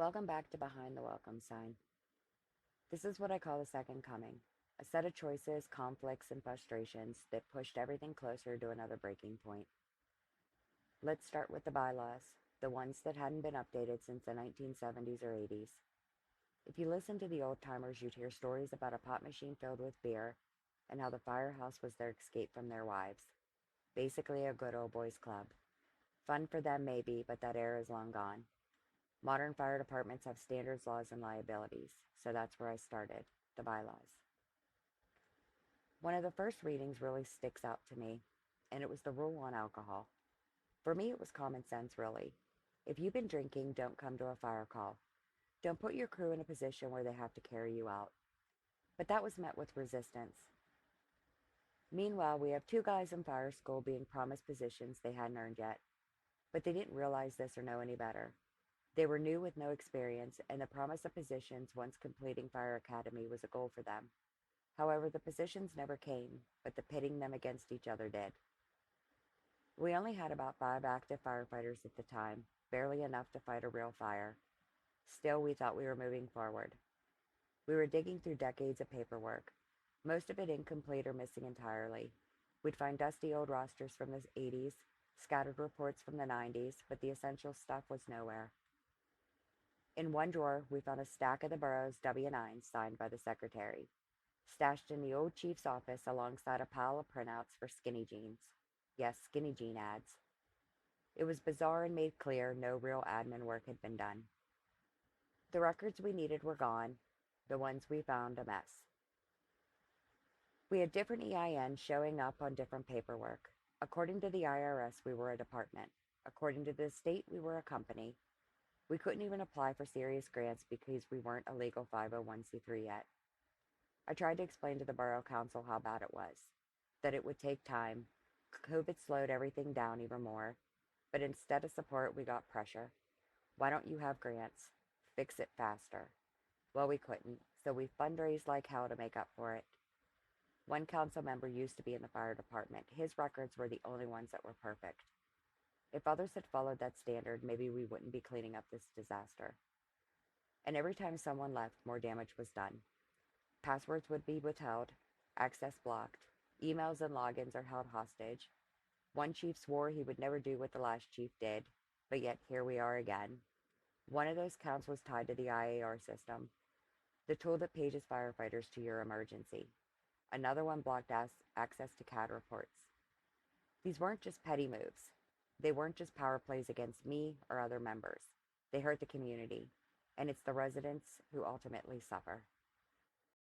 Welcome back to Behind the Welcome Sign. This is what I call the second coming, a set of choices, conflicts, and frustrations that pushed everything closer to another breaking point. Let's start with the bylaws, the ones that hadn't been updated since the 1970s or 80s. If you listen to the old timers, you'd hear stories about a pot machine filled with beer and how the firehouse was their escape from their wives. Basically a good old boys club. Fun for them maybe, but that era is long gone. Modern fire departments have standards, laws, and liabilities, so that's where I started, the bylaws. One of the first readings really sticks out to me, and it was the rule on alcohol. For me, it was common sense, really. If you've been drinking, don't come to a fire call. Don't put your crew in a position where they have to carry you out. But that was met with resistance. Meanwhile, we have two guys in fire school being promised positions they hadn't earned yet, but they didn't realize this or know any better. They were new with no experience, and the promise of positions once completing fire academy was a goal for them. However, the positions never came, but the pitting them against each other did. We only had about 5 active firefighters at the time, barely enough to fight a real fire. Still, we thought we were moving forward. We were digging through decades of paperwork, most of it incomplete or missing entirely. We'd find dusty old rosters from the 80s, scattered reports from the 90s, but the essential stuff was nowhere. In one drawer, we found a stack of the borough's W-9s signed by the secretary, stashed in the old chief's office alongside a pile of printouts for skinny jeans. Yes, skinny jean ads. It was bizarre and made clear no real admin work had been done. The records we needed were gone, the ones we found a mess. We had different EINs showing up on different paperwork. According to the IRS, we were a department. According to the state, we were a company. We couldn't even apply for serious grants because we weren't a legal 501c3 yet. I tried to explain to the borough council how bad it was, that it would take time. COVID slowed everything down even more, but instead of support, we got pressure. Why don't you have grants? Fix it faster. Well, we couldn't, so we fundraised like hell to make up for it. One council member used to be in the fire department. His records were the only ones that were perfect. If others had followed that standard, maybe we wouldn't be cleaning up this disaster. And every time someone left, more damage was done. Passwords would be withheld, access blocked, emails and logins are held hostage. One chief swore he would never do what the last chief did, but yet here we are again. One of those counts was tied to the IAR system, the tool that pages firefighters to your emergency. Another one blocked access to CAD reports. These weren't just petty moves. They weren't just power plays against me or other members. They hurt the community, and it's the residents who ultimately suffer.